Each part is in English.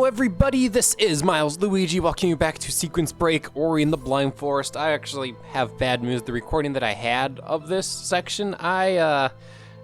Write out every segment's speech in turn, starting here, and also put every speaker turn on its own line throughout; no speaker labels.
everybody, this is Milesluigi welcoming you back to Sequence Break, Ori in the Blind Forest. I actually have bad news. The recording that I had of this section, I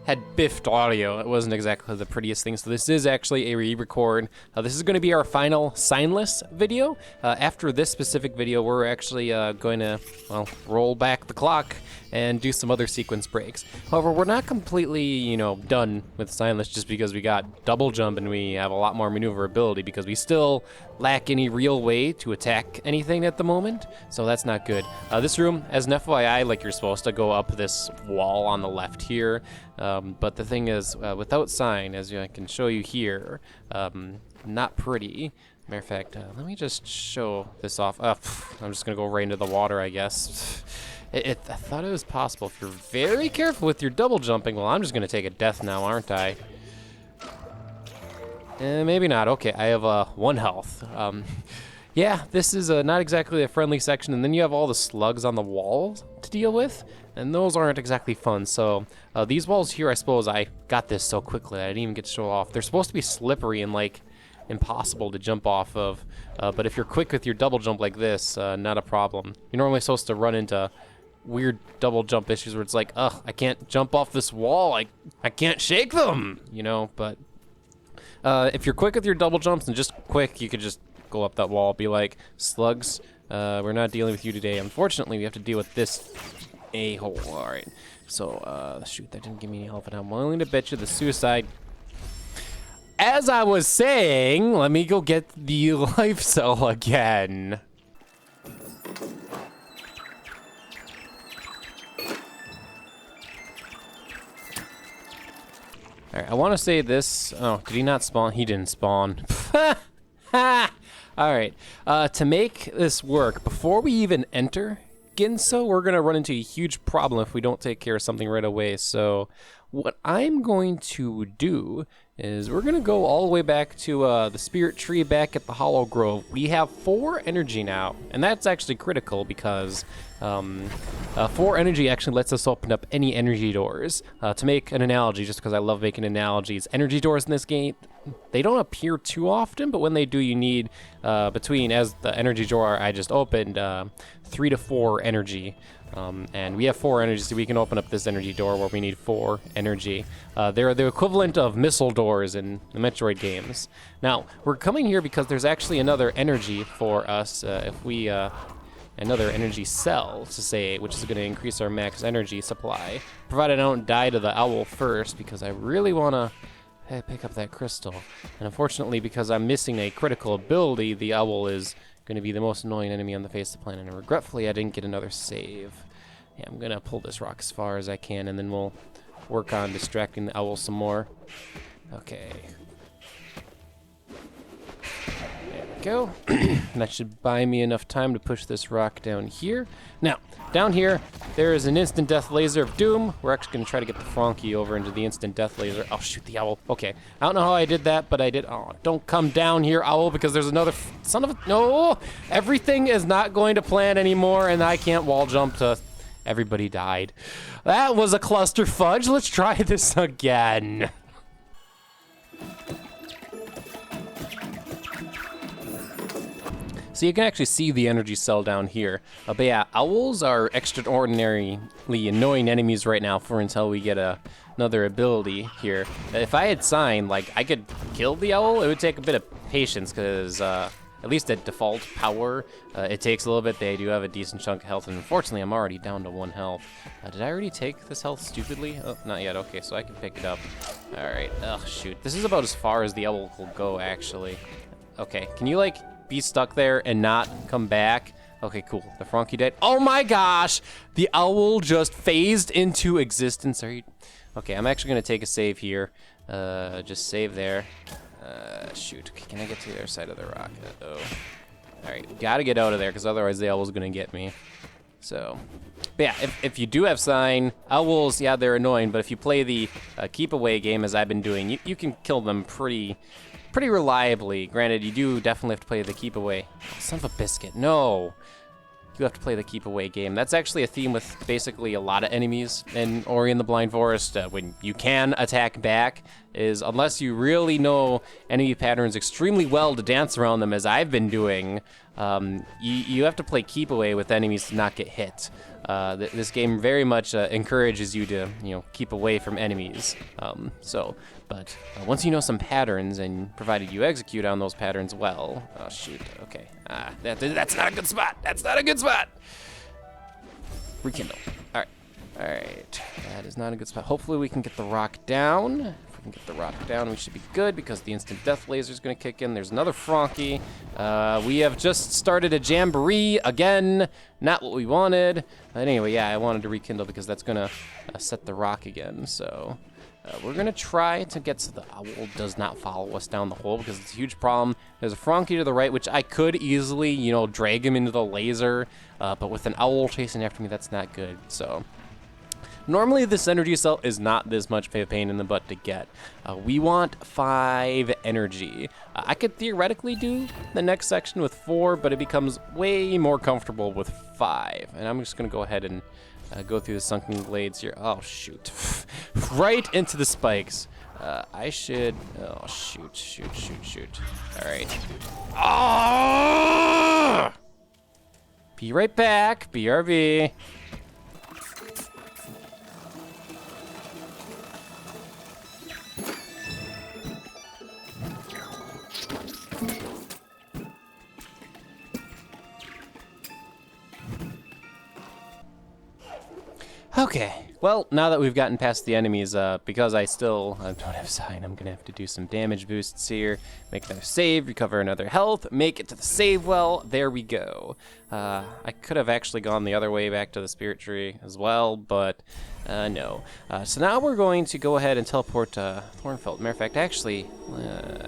had biffed audio. It wasn't exactly the prettiest thing, so this is actually a re-record. This is going to be our final signless video. After this specific video, we're actually going to, well, roll back the clock and do some other sequence breaks. However, we're not completely, done with signless just because we got double jump and we have a lot more maneuverability because we still lack any real way to attack anything at the moment, so that's not good. This room, as an FYI, like you're supposed to go up this wall on the left here, but the thing is, without Sein, as I can show you here, not pretty. Matter of fact, let me just show this off. I'm just gonna go right into the water, I guess. I thought it was possible if you're very careful with your double jumping. Well, I'm just gonna take a death now, aren't I? Maybe not. Okay, I have 1 health. Yeah, this is not exactly a friendly section, and then you have all the slugs on the walls to deal with, and those aren't exactly fun. So these walls here, I suppose I got this so quickly I didn't even get to show off. They're supposed to be slippery and like impossible to jump off of, but if you're quick with your double jump like this, not a problem. You're normally supposed to run into weird double jump issues where it's like, ugh, I can't jump off this wall, I can't shake them, but if you're quick with your double jumps and just quick, you could just go up that wall, be like, slugs, we're not dealing with you today. Unfortunately, we have to deal with this a-hole. All right, so shoot, that didn't give me any help, and I'm willing to bet you the suicide. As I was saying, let me go get the life cell again. All right, I want to say this. Oh, did he not spawn? He didn't spawn. All right, to make this work, before we even enter Ginnso, we're gonna run into a huge problem if we don't take care of something right away. So what I'm going to do is we're gonna go all the way back to the spirit tree back at the Hollow Grove. We have 4 energy now, and that's actually critical because 4 energy actually lets us open up any energy doors. To make an analogy, just because I love making analogies, energy doors in this game, they don't appear too often, but when they do, you need between, as the energy door I just opened, 3 to 4 energy. And we have 4 energy, so we can open up this energy door where we need 4 energy. They're the equivalent of missile doors in the Metroid games. Now, we're coming here because there's actually another energy for us if we, another energy cell, to say, which is going to increase our max energy supply, provided I don't die to the owl first, because I really want to pick up that crystal. And unfortunately, because I'm missing a critical ability, the owl is going to be the most annoying enemy on the face of the planet, and regretfully I didn't get another save. Yeah, I'm going to pull this rock as far as I can, and then we'll work on distracting the owl some more. Okay. There we go. That should buy me enough time to push this rock down here. Now, down here, there is an instant death laser of doom. We're actually going to try to get the Frankie over into the instant death laser. Oh, shoot, the owl. Okay. I don't know how I did that, but I did. Oh, don't come down here, owl, because there's another son of a... No! Everything is not going to plan anymore, and I can't wall jump to... Everybody died. That was a cluster fudge. Let's try this again. So you can actually see the energy cell down here. But yeah, owls are extraordinarily annoying enemies right now until we get another ability here. If I had Sein, I could kill the owl. It would take a bit of patience because at least at default power, it takes a little bit. They do have a decent chunk of health, and unfortunately I'm already down to 1 health. Did I already take this health stupidly? Oh, not yet. Okay, so I can pick it up. All right. Oh, shoot. This is about as far as the owl will go, actually. Okay, can you, be stuck there and not come back? Okay, cool. The Frankie died. Oh my gosh! The owl just phased into existence. Are you... Okay, I'm actually gonna take a save here. Just save there. Shoot. Okay, can I get to the other side of the rock? Uh-oh. Alright, gotta get out of there, because otherwise the owl's gonna get me. So, but yeah, if you do have Sein, owls, yeah, they're annoying, but if you play the keep away game, as I've been doing, you can kill them pretty reliably. Granted, you do definitely have to play the keep away. Oh, son of a biscuit, no. You have to play the keep away game. That's actually a theme with basically a lot of enemies in Ori in the Blind Forest. When you can attack back, is unless you really know enemy patterns extremely well to dance around them, as I've been doing, you have to play keep away with enemies to not get hit. This game very much encourages you to, keep away from enemies. But once you know some patterns, and provided you execute on those patterns well, oh shoot, okay, that's not a good spot. That's not a good spot. Rekindle. All right, that is not a good spot. Hopefully we can get the rock down. If we can get the rock down, we should be good, because the instant death laser is going to kick in. There's another Frankie. We have just started a jamboree again. Not what we wanted. But anyway, yeah, I wanted to rekindle because that's going to set the rock again. So we're going to try to get so the owl does not follow us down the hole, because it's a huge problem. There's a Frankie to the right, which I could easily, drag him into the laser. But with an owl chasing after me, that's not good. So normally this energy cell is not this much of a pain in the butt to get. We want 5 energy. I could theoretically do the next section with 4, but it becomes way more comfortable with 5. And I'm just going to go ahead and go through the sunken glades here. Oh, shoot. Right into the spikes. I should... Oh, shoot. All right. Oh! Be right back. BRB. Okay, well, now that we've gotten past the enemies, because I still don't have Sein, I'm gonna have to do some damage boosts here, make another save, recover another health, make it to the save well. There we go. I could have actually gone the other way back to the spirit tree as well, but no. So now we're going to go ahead and teleport to Thornfeld. Matter of fact, actually,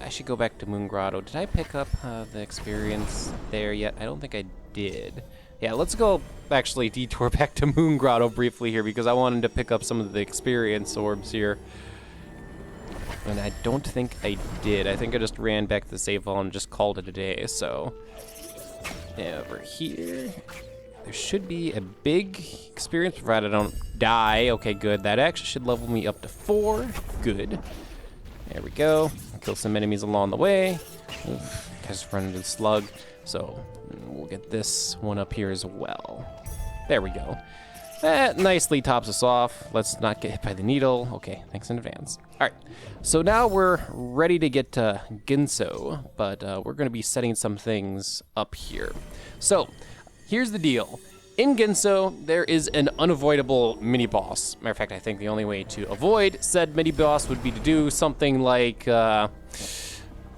I should go back to Moon Grotto. Did I pick up the experience there yet? I don't think I did. Yeah, let's go actually detour back to Moon Grotto briefly here, because I wanted to pick up some of the experience orbs here. And I don't think I did. I think I just ran back to the save file and just called it a day. So over here, there should be a big experience, provided I don't die. Okay, good. That actually should level me up to 4. Good. There we go. Kill some enemies along the way. Oof, just run into the slug. So we'll get this one up here as well. There we go. That nicely tops us off. Let's not get hit by the needle. Okay, thanks in advance. All right, so now we're ready to get to Ginnso, but we're going to be setting some things up here. So here's the deal. In Ginnso, there is an unavoidable mini-boss. Matter of fact, I think the only way to avoid said mini-boss would be to do something like, I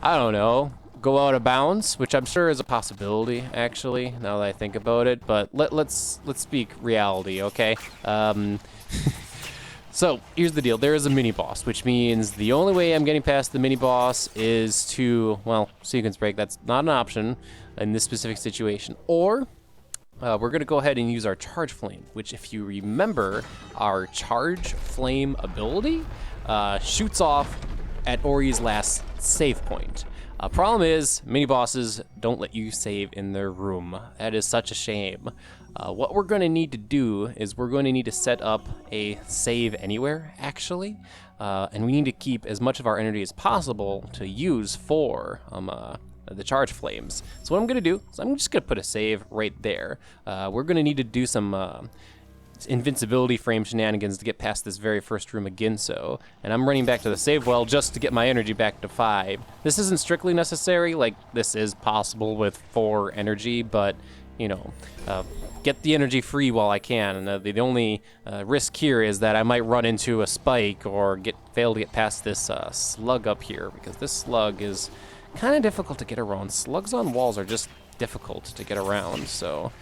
don't know, go out of bounds, which I'm sure is a possibility, actually, now that I think about it. But let's speak reality, okay? So here's the deal. There is a mini-boss, which means the only way I'm getting past the mini-boss is to, well, sequence break. That's not an option in this specific situation. Or we're going to go ahead and use our Charge Flame, which, if you remember, our Charge Flame ability shoots off at Ori's last save point. Problem is, mini-bosses don't let you save in their room. That is such a shame. What we're going to need to do is we're going to need to set up a save anywhere, actually. And we need to keep as much of our energy as possible to use for the charge flames. So what I'm going to do is I'm just going to put a save right there. We're going to need to do some invincibility frame shenanigans to get past this very first room of Ginnso, and I'm running back to the save well just to get my energy back to 5. This isn't strictly necessary, like this is possible with 4 energy, but get the energy free while I can. And the only risk here is that I might run into a spike or fail to get past this slug up here, because this slug is kind of difficult to get around. Slugs on walls are just difficult to get around, so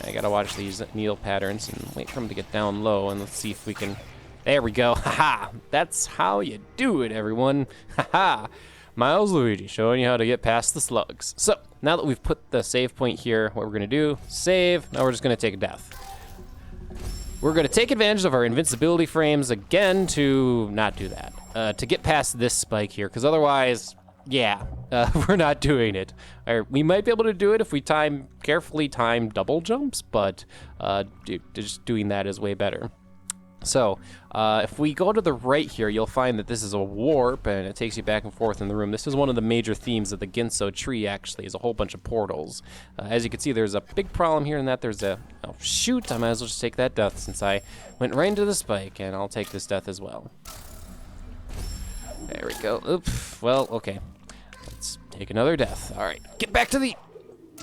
I gotta watch these needle patterns and wait for them to get down low, and let's see if we can... There we go. Haha! That's how you do it, everyone. Haha! Milesluigi showing you how to get past the slugs. So, now that we've put the save point here, what we're gonna do, save, now we're just gonna take a death. We're gonna take advantage of our invincibility frames again to not do that. To get past this spike here, because otherwise... yeah, we're not doing it. We might be able to do it if we carefully time double jumps, but just doing that is way better. So, if we go to the right here, you'll find that this is a warp, and it takes you back and forth in the room. This is one of the major themes of the Ginso Tree, actually, is a whole bunch of portals. As you can see, there's a big problem here in that there's a... Oh, shoot! I might as well just take that death since I went right into the spike, and I'll take this death as well. There we go. Oops. Well, okay. Let's take another death. All right. Get back to the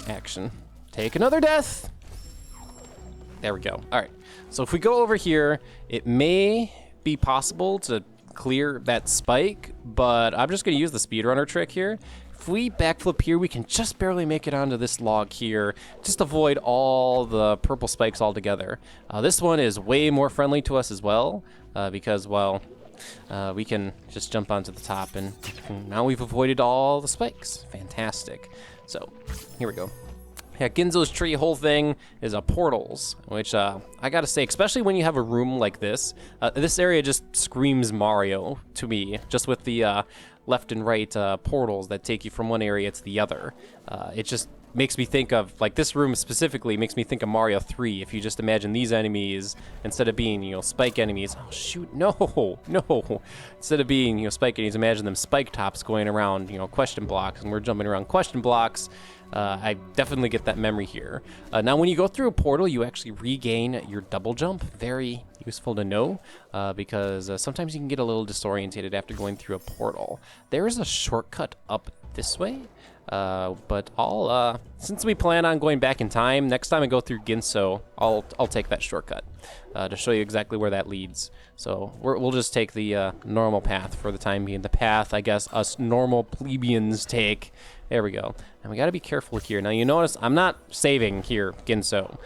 action. Take another death. There we go. All right. So if we go over here, it may be possible to clear that spike, but I'm just going to use the speedrunner trick here. If we backflip here, we can just barely make it onto this log here. Just avoid all the purple spikes altogether. This one is way more friendly to us as well, because, well, we can just jump onto the top, and now we've avoided all the spikes. Fantastic. So here we go. Yeah, Ginso's tree whole thing is portals, which I gotta say, especially when you have a room like this, this area just screams Mario to me, just with the left and right portals that take you from one area to the other. It just makes me think of, like, this room specifically makes me think of Mario 3. If you just imagine these enemies, instead of being, you know, spike enemies, oh shoot, no. Instead of being, you know, spike enemies, imagine them spike tops going around, you know, question blocks, and we're jumping around question blocks. I definitely get that memory here. Now, when you go through a portal, you actually regain your double jump. Very useful to know, because sometimes you can get a little disorientated after going through a portal. There is a shortcut up this way, but since we plan on going back in time, next time I go through Ginnso, I'll take that shortcut to show you exactly where that leads. So we'll just take the normal path for the time being. The path, I guess, us normal plebeians take. There we go. And we got to be careful here. Now, you notice I'm not saving here, Ginnso.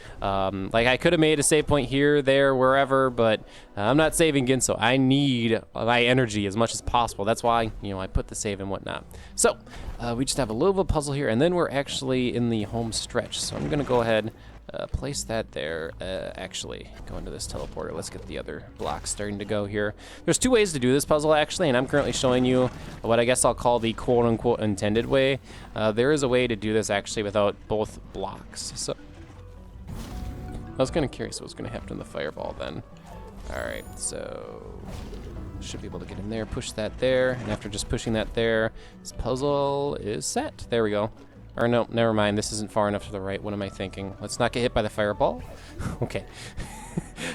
Like, I could have made a save point here, there, wherever, but I'm not saving Ginnso. I need my energy as much as possible. That's why, you know, I put the save and whatnot. So, we just have a little bit of a puzzle here, and then we're actually in the home stretch. So I'm going to go ahead, place that there. Actually, go into this teleporter. Let's get the other blocks starting to go here. There's two ways to do this puzzle, actually, and I'm currently showing you what I guess I'll call the quote-unquote intended way. There is a way to do this, actually, without both blocks. So I was kind of curious what's going to happen to the fireball then. All right, so should be able to get in there, push that there, and after just pushing that there, this puzzle is set. There we go. Or no, never mind. This isn't far enough to the right. What am I thinking? Let's not get hit by the fireball. Okay.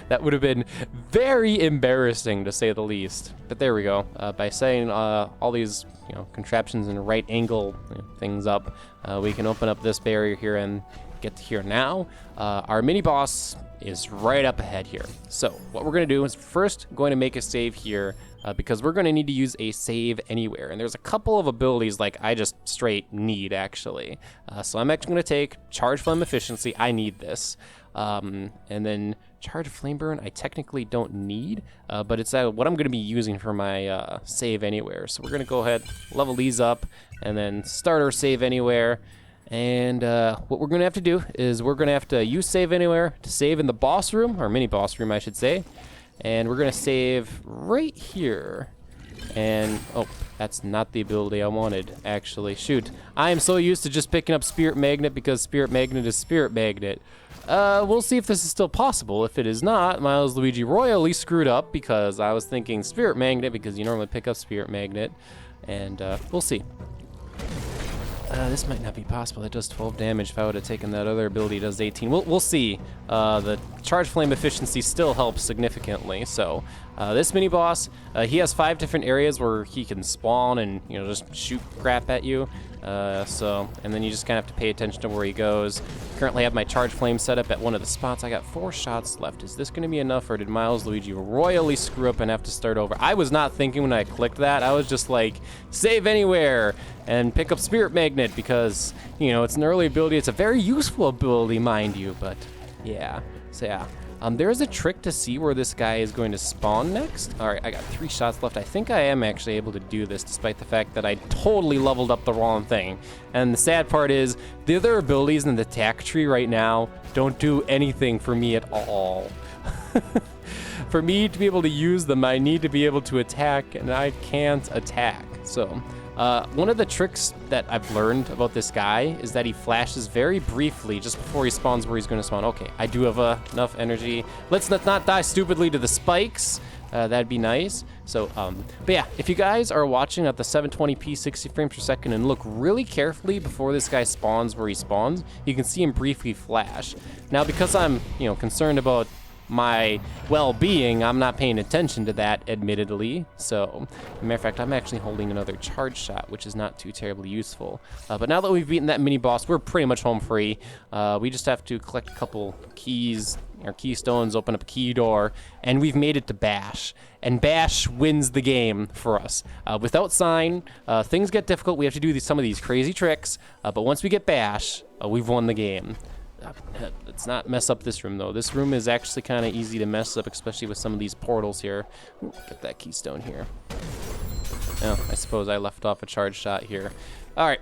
That would have been very embarrassing, to say the least. But there we go. By setting all these, you know, contraptions and right angle things up, we can open up this barrier here and get to here. Now, our mini boss is right up ahead here. So what we're going to do is first going to make a save here, because we're going to need to use a save anywhere. And there's a couple of abilities like I just straight need, actually. So I'm actually going to take Charge Flame Efficiency. I need this. And then Charge Flame Burn I technically don't need, but it's what I'm going to be using for my save anywhere. So we're going to go ahead, level these up, and then start our save anywhere. And what we're going to have to do is we're going to have to use save anywhere to save in the boss room, or mini boss room, I should say. And we're going to save right here. And, oh, that's not the ability I wanted, actually. Shoot. I am so used to just picking up Spirit Magnet because Spirit Magnet is Spirit Magnet. We'll see if this is still possible. If it is not, Milesluigi royally screwed up because I was thinking Spirit Magnet because you normally pick up Spirit Magnet. And we'll see. This might not be possible. It does 12 damage. If I would have taken that other ability, it does 18. We'll see. The Charge Flame Efficiency still helps significantly. So this mini boss, he has 5 different areas where he can spawn and, you know, just shoot crap at you. And then you just kind of have to pay attention to where he goes. Currently have my Charge Flame set up at one of the spots. I got 4 shots left. Is this going to be enough, or did Milesluigi royally screw up and have to start over? I was not thinking when I clicked that. I was just like, save anywhere and pick up Spirit Magnet because, you know, it's an early ability. It's a very useful ability, mind you, but yeah. So yeah. There is a trick to see where this guy is going to spawn next. All right, I got 3 shots left. I think I am actually able to do this despite the fact that I totally leveled up the wrong thing. And the sad part is the other abilities in the attack tree right now don't do anything for me at all. For me to be able to use them, I need to be able to attack, and I can't attack. So One of the tricks that I've learned about this guy is that he flashes very briefly just before he spawns where he's going to spawn. Okay, I do have enough energy. Let's not die stupidly to the spikes. That'd be nice. So, but yeah, if you guys are watching at the 720p 60 frames per second and look really carefully before this guy spawns where he spawns, you can see him briefly flash. Now, because I'm, concerned about my well-being, I'm not paying attention to that, admittedly. So, as a matter of fact, I'm actually holding another charge shot, which is not too terribly useful. But now that we've beaten that mini-boss, we're pretty much home free. We just have to collect a couple keys, or keystones, open up a key door, and we've made it to Bash. And Bash wins the game for us. Without Sein, things get difficult. We have to do some of these crazy tricks. But once we get Bash, we've won the game. Let's not mess up this room, though. This room is actually kind of easy to mess up, especially with some of these portals here. Ooh, get that keystone here. Oh, I suppose I left off a charge shot here. All right.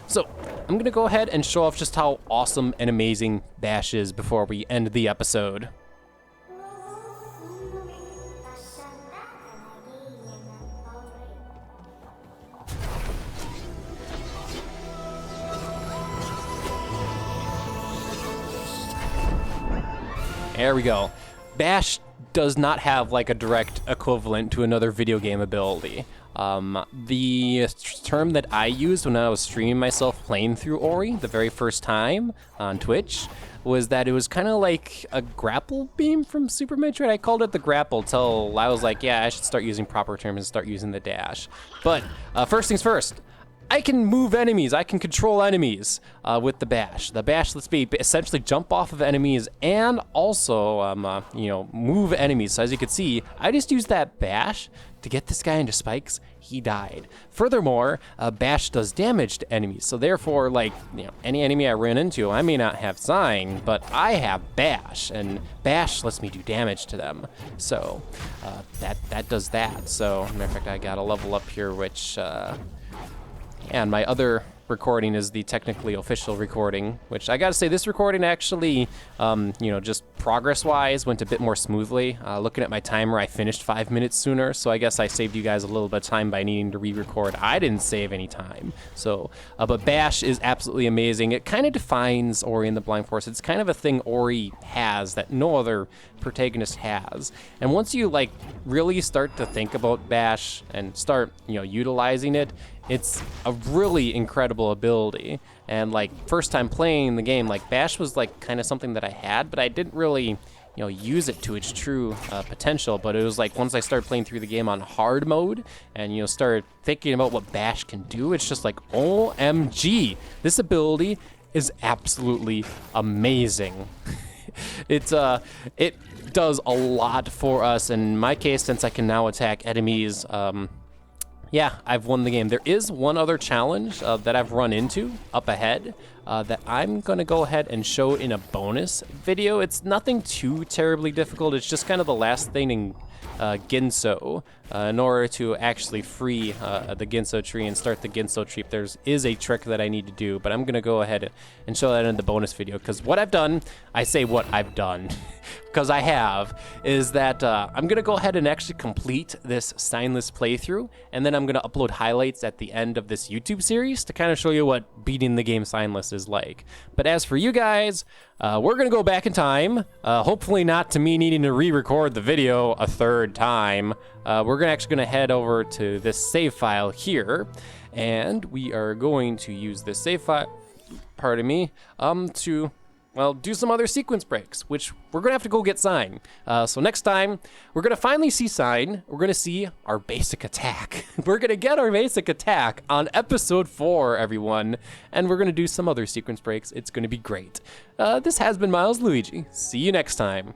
So, I'm going to go ahead and show off just how awesome and amazing Bash is before we end the episode. There we go. Bash does not have like a direct equivalent to another video game ability. The term that I used when I was streaming myself playing through Ori the very first time on Twitch was that it was kind of like a grapple beam from Super Metroid. I called it the grapple till I was like, yeah, I should start using proper terms and start using the dash. But first things first, I can move enemies. I can control enemies with the Bash. The Bash lets me essentially jump off of enemies and also, move enemies. So as you can see, I just used that Bash to get this guy into spikes. He died. Furthermore, Bash does damage to enemies. So therefore, any enemy I ran into, I may not have Sein, but I have Bash, and Bash lets me do damage to them. So that does that. So, matter of fact, I got a level up here, which. And my other recording is the technically official recording, which I gotta say, this recording actually, just progress-wise went a bit more smoothly. Looking at my timer, I finished 5 minutes sooner, so I guess I saved you guys a little bit of time by needing to re-record. I didn't save any time. So, but Bash is absolutely amazing. It kind of defines Ori and the Blind Forest. It's kind of a thing Ori has that no other protagonist has. And once you really start to think about Bash and start, utilizing it, it's a really incredible ability. And first time playing the game, Bash was kind of something that I had, but I didn't really, use it to its true potential. But it was once I started playing through the game on hard mode and, started thinking about what Bash can do, it's just OMG, this ability is absolutely amazing. It does a lot for us. In my case, since I can now attack enemies, yeah, I've won the game. There is one other challenge that I've run into up ahead that I'm going to go ahead and show in a bonus video. It's nothing too terribly difficult. It's just kind of the last thing in Ginnso. In order to actually free the Ginso Tree and start the Ginso Tree, there is a trick that I need to do, but I'm going to go ahead and show that in the bonus video, because what I've done, I say what I've done, because I have, is that I'm going to go ahead and actually complete this Steinless playthrough, and then I'm going to upload highlights at the end of this YouTube series to kind of show you what beating the game Steinless is like. But as for you guys, we're going to go back in time, hopefully not to me needing to re-record the video a third time. We're actually going to head over to this save file here, and we are going to use this save file, pardon me, to, well, do some other sequence breaks, which we're going to have to go get Sein. So next time, we're going to finally see Sein. We're going to see our basic attack. We're going to get our basic attack on episode 4, everyone, and we're going to do some other sequence breaks. It's going to be great. This has been Milesluigi. See you next time.